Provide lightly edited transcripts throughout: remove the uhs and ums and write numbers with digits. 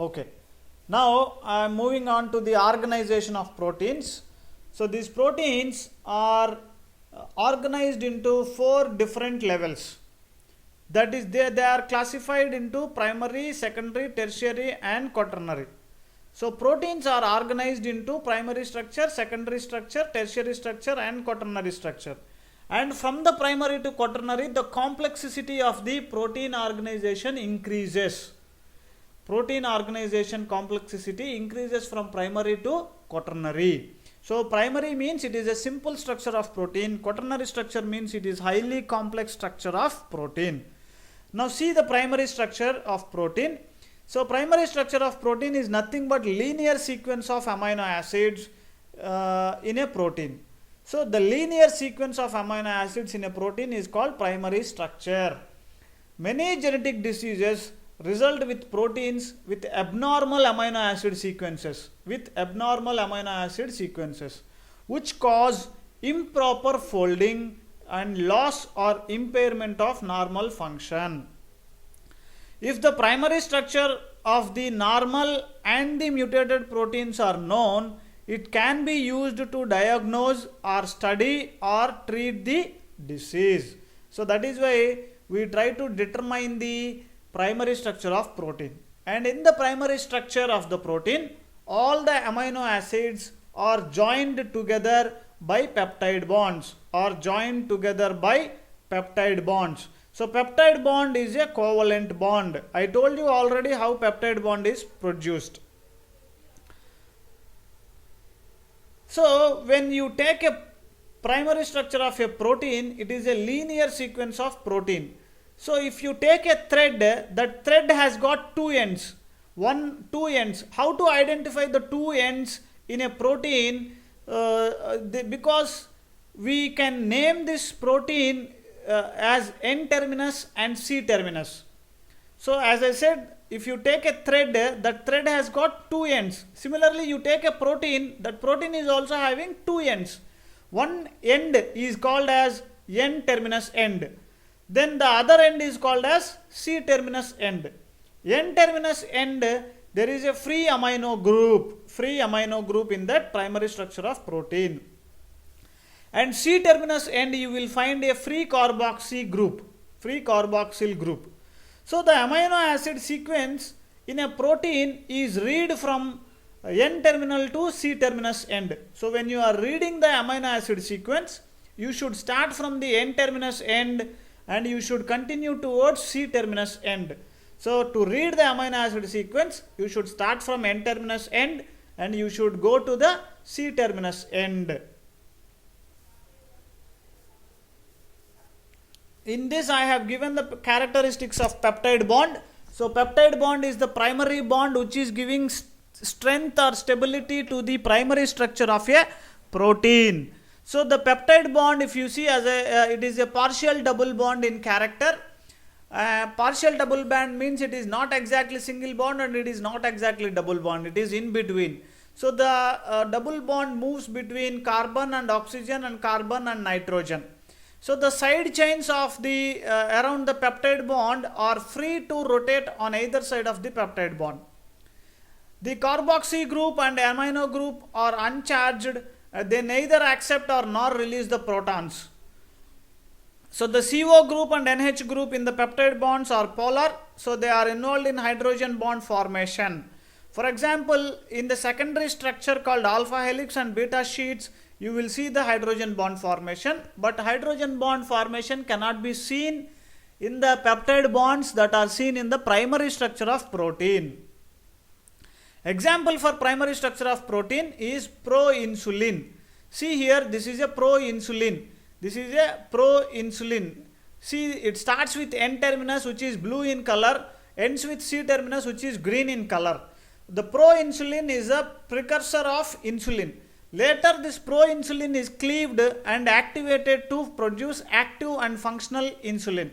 Okay. Now I am moving on to the organization of proteins. So these proteins are organized into 4 different levels. That is, they are classified into primary, secondary, tertiary and quaternary. So proteins are organized into primary structure, secondary structure, tertiary structure and quaternary structure. And from the primary to quaternary, the complexity of the protein organization increases. Protein organization complexity increases from primary to quaternary. So primary means it is a simple structure of protein. Quaternary structure means it is highly complex structure of protein. Now see the primary structure of protein. So primary structure of protein is nothing but linear sequence of amino acids in a protein. So the linear sequence of amino acids in a protein is called primary structure. Many genetic diseases result with proteins with abnormal amino acid sequences, which cause improper folding and loss or impairment of normal function. If the primary structure of the normal and the mutated proteins are known, it can be used to diagnose or study or treat the disease. So that is why we try to determine the primary structure of protein. And in the primary structure of the protein, all the amino acids are joined together by peptide bonds, So peptide bond is a covalent bond. I told you already how peptide bond is produced. So when you take a primary structure of a protein, it is a linear sequence of protein. So if you take a thread, that thread has got two ends. Two ends. How to identify the two ends in a protein? Because we can name this protein as N terminus and C terminus. So as I said, if you take a thread, that thread has got two ends. Similarly, you take a protein, that protein is also having two ends. One end is called as N terminus end. Then the other end is called as C terminus end. N terminus end, there is a free amino group in that primary structure of protein. And C terminus end, you will find a free carboxyl group. So the amino acid sequence in a protein is read from N terminal to C terminus end. So when you are reading the amino acid sequence, you should start from the N terminus end and you should continue towards C terminus end. So to read the amino acid sequence, you should start from N terminus end and you should go to the C terminus end. In this I have given the characteristics of peptide bond. So peptide bond is the primary bond which is giving strength or stability to the primary structure of a protein. So the peptide bond, if you see, as it is a partial double bond in character. Partial double bond means it is not exactly single bond and it is not exactly double bond. It is in between. So the double bond moves between carbon and oxygen and carbon and nitrogen. So the side chains of the around the peptide bond are free to rotate on either side of the peptide bond. The carboxy group and amino group are uncharged. They neither accept or nor release the protons. So the CO group and NH group in the peptide bonds are polar. So they are involved in hydrogen bond formation. For example, in the secondary structure called alpha helix and beta sheets, you will see the hydrogen bond formation, but hydrogen bond formation cannot be seen in the peptide bonds that are seen in the primary structure of protein. Example for primary structure of protein is proinsulin. See here, this is a proinsulin. See, it starts with N terminus which is blue in color, ends with C terminus which is green in color. The proinsulin is a precursor of insulin. Later this proinsulin is cleaved and activated to produce active and functional insulin.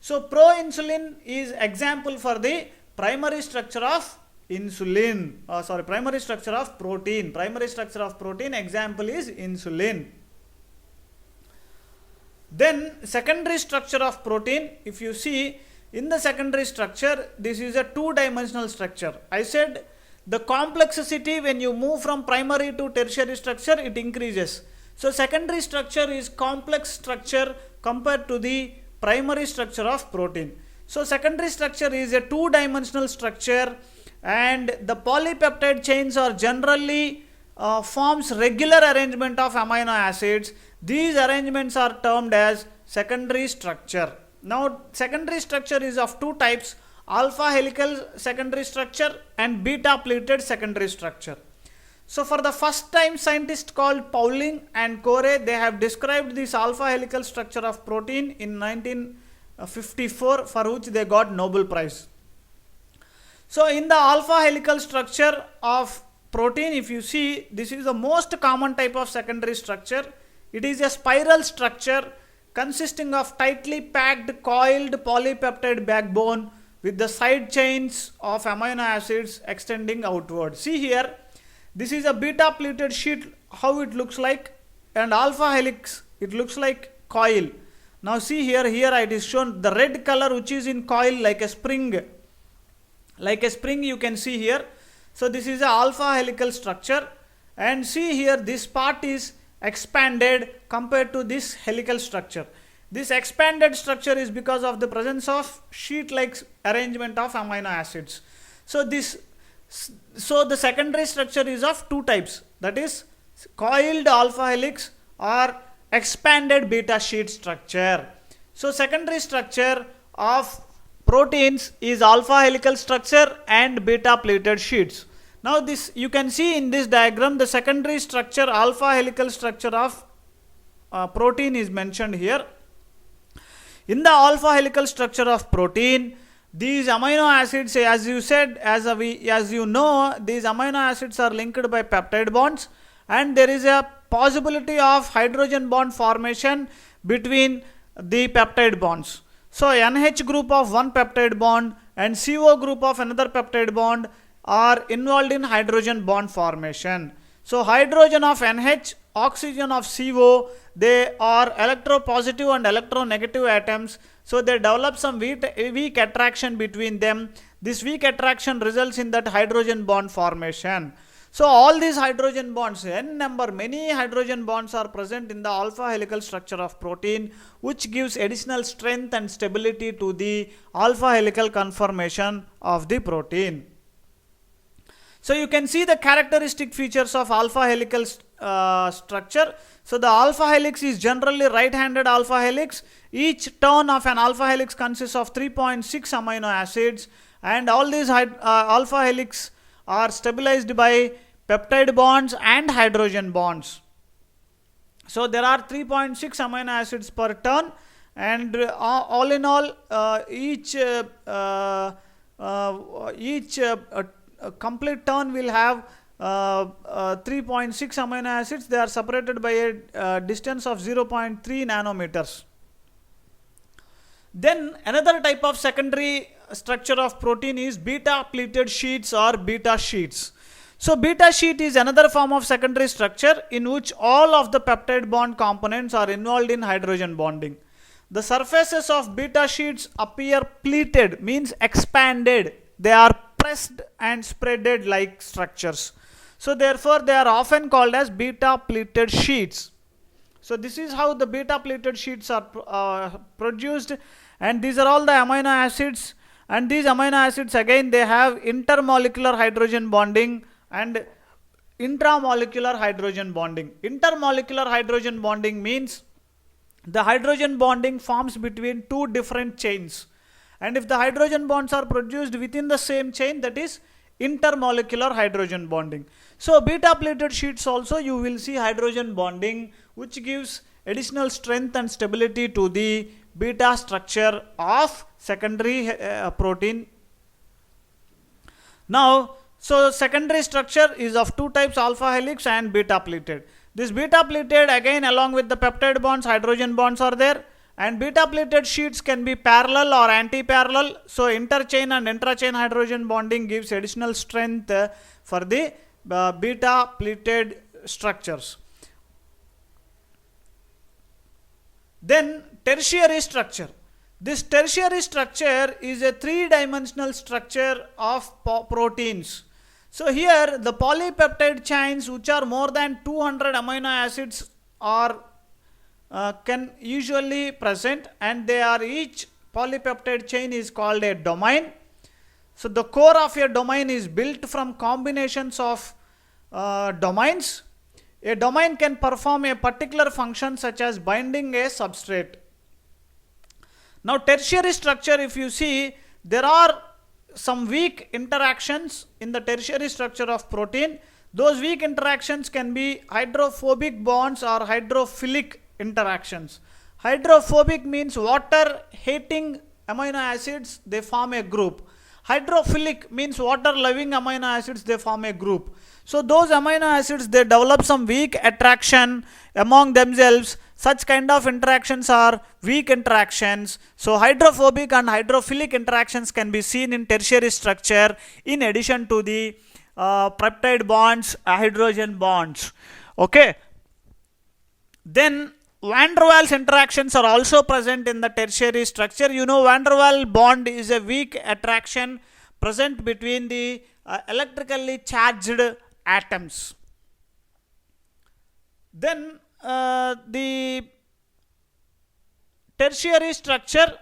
So proinsulin is example for the primary structure of primary structure of protein. Primary structure of protein example is insulin. Then secondary structure of protein, if you see, In the secondary structure, this is a two-dimensional structure. I said the complexity when you move from primary to tertiary structure, it increases. So secondary structure is complex structure compared to the primary structure of protein. So secondary structure is a two-dimensional structure, and the polypeptide chains are generally forms regular arrangement of amino acids. These arrangements are termed as secondary structure. Now secondary structure is of two types: alpha helical secondary structure and beta pleated secondary structure. So for the first time, scientists called Pauling and Corey, they have described this alpha helical structure of protein in 1954, for which they got Nobel Prize. So in the alpha helical structure of protein, if you see, this is the most common type of secondary structure. It is a spiral structure consisting of tightly packed coiled polypeptide backbone with the side chains of amino acids extending outward. See here, this is a beta pleated sheet, how it looks like, and alpha helix, it looks like coil. Now see here, it is shown the red color which is in coil like a spring. Like a spring you can see here. So this is a alpha helical structure, and see here this part is expanded compared to this helical structure. This expanded structure is because of the presence of sheet-like arrangement of amino acids. So the secondary structure is of two types, that is coiled alpha helix or expanded beta sheet structure. So secondary structure of proteins is alpha helical structure and beta pleated sheets. Now this you can see in this diagram, the secondary structure alpha helical structure of protein is mentioned here. In the alpha helical structure of protein, these amino acids, as you said, as you know, these amino acids are linked by peptide bonds, and there is a possibility of hydrogen bond formation between the peptide bonds. So NH group of one peptide bond and CO group of another peptide bond are involved in hydrogen bond formation. So hydrogen of NH, oxygen of CO, they are electropositive and electronegative atoms. So they develop some weak attraction between them. This weak attraction results in that hydrogen bond formation. So all these hydrogen bonds, many hydrogen bonds are present in the alpha helical structure of protein, which gives additional strength and stability to the alpha helical conformation of the protein. So you can see the characteristic features of alpha helical structure. So the alpha helix is generally right-handed alpha helix. Each turn of an alpha helix consists of 3.6 amino acids, and all these alpha helix are stabilized by peptide bonds and hydrogen bonds. So there are 3.6 amino acids per turn, and all in all, each complete turn will have 3.6 amino acids. They are separated by a distance of 0.3 nanometers. Then another type of secondary structure of protein is beta pleated sheets or beta sheets. So beta sheet is another form of secondary structure in which all of the peptide bond components are involved in hydrogen bonding. The surfaces of beta sheets appear pleated, means expanded. They are pressed and spreaded like structures. So therefore they are often called as beta pleated sheets. So this is how the beta pleated sheets are produced, and these are all the amino acids, and these amino acids again they have intermolecular hydrogen bonding and intramolecular hydrogen bonding. Intermolecular hydrogen bonding means the hydrogen bonding forms between two different chains, and if the hydrogen bonds are produced within the same chain, that is intermolecular hydrogen bonding. So beta pleated sheets also you will see hydrogen bonding, which gives additional strength and stability to the beta structure of secondary protein. Now, so secondary structure is of two types, alpha helix and beta pleated. This beta pleated, again along with the peptide bonds, hydrogen bonds are there, and beta pleated sheets can be parallel or anti-parallel. So interchain and intrachain hydrogen bonding gives additional strength for the beta pleated structures. Then tertiary structure. This tertiary structure is a three-dimensional structure of proteins. So here the polypeptide chains which are more than 200 amino acids are can usually present, and they are each polypeptide chain is called a domain. So the core of a domain is built from combinations of domains. A domain can perform a particular function such as binding a substrate. Now tertiary structure, if you see, there are some weak interactions in the tertiary structure of protein. Those weak interactions can be hydrophobic bonds or hydrophilic interactions. Hydrophobic means water hating amino acids, they form a group. Hydrophilic means water loving amino acids, they form a group. So those amino acids, they develop some weak attraction among themselves. Such kind of interactions are weak interactions. So hydrophobic and hydrophilic interactions can be seen in tertiary structure in addition to the peptide bonds, hydrogen bonds. Okay. Then van der Waals interactions are also present in the tertiary structure. You know, van der Waals bond is a weak attraction present between the electrically charged atoms. Then the tertiary structure,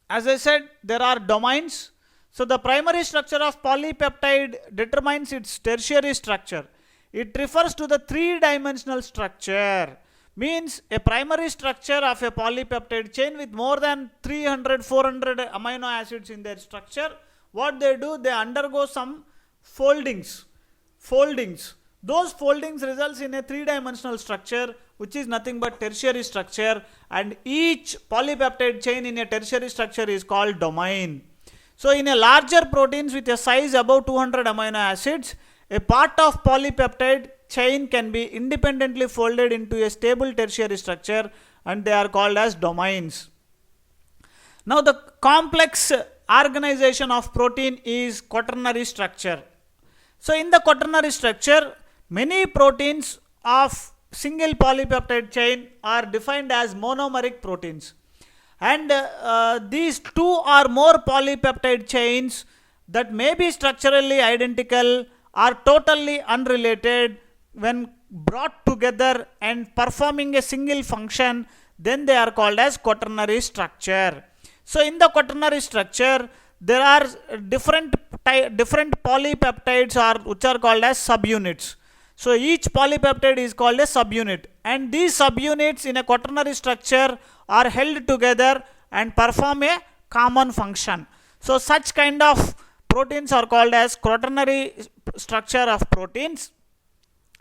as I said, there are domains. So the primary structure of polypeptide determines its tertiary structure. It refers to the three-dimensional structure. Means a primary structure of a polypeptide chain with more than 300, 400 amino acids in their structure. What they do, they undergo some foldings. Those foldings results in a three-dimensional structure, which is nothing but tertiary structure, and each polypeptide chain in a tertiary structure is called domain. So in a larger proteins with a size above 200 amino acids, a part of polypeptide chain can be independently folded into a stable tertiary structure, and they are called as domains. Now the complex organization of protein is quaternary structure. So in the quaternary structure, many proteins of single polypeptide chain are defined as monomeric proteins, and these two or more polypeptide chains that may be structurally identical are totally unrelated. When brought together and performing a single function, then they are called as quaternary structure. So in the quaternary structure, there are different polypeptides which are called as subunits. So each polypeptide is called a subunit, and these subunits in a quaternary structure are held together and perform a common function. So such kind of proteins are called as quaternary structure of proteins.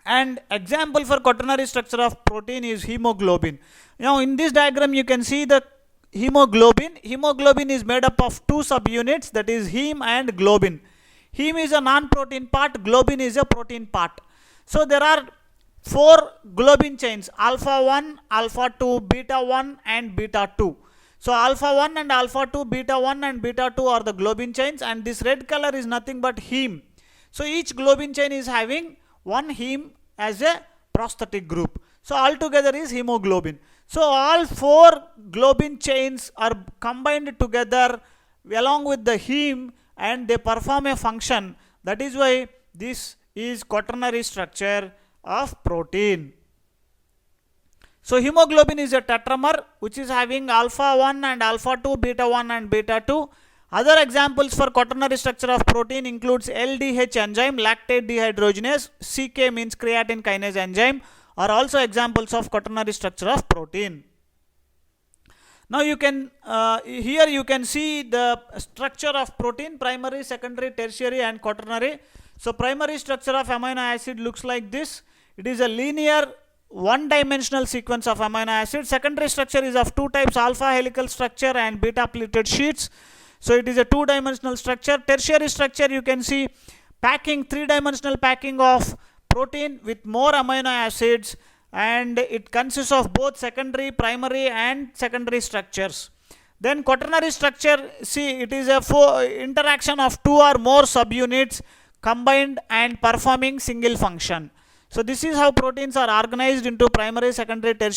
And example for quaternary structure of protein is hemoglobin. Now in this diagram you can see the hemoglobin. Hemoglobin is made up of two subunits, that is heme and globin. Heme is a non-protein part, globin is a protein part. So there are four globin chains: alpha 1, alpha 2, beta 1 and beta 2. So alpha 1 and alpha 2, beta 1 and beta 2 are the globin chains, and this red color is nothing but heme. So each globin chain is having one heme as a prosthetic group. So altogether is hemoglobin. So all four globin chains are combined together along with the heme, and they perform a function. That is why this is quaternary structure of protein. So hemoglobin is a tetramer which is having alpha 1 and alpha 2, beta 1 and beta 2. Other examples for quaternary structure of protein includes LDH enzyme, lactate dehydrogenase, CK means creatine kinase enzyme, are also examples of quaternary structure of protein. Now you can here you can see the structure of protein: primary, secondary, tertiary and quaternary. So primary structure of amino acid looks like this. It is a linear one-dimensional sequence of amino acids. Secondary structure is of two types: alpha helical structure and beta pleated sheets. So it is a two-dimensional structure. Tertiary structure, you can see packing, three-dimensional packing of protein with more amino acids, and it consists of both secondary, primary and secondary structures. Then quaternary structure, see, it is a interaction of two or more subunits combined and performing single function. So this is how proteins are organized into primary, secondary, tertiary.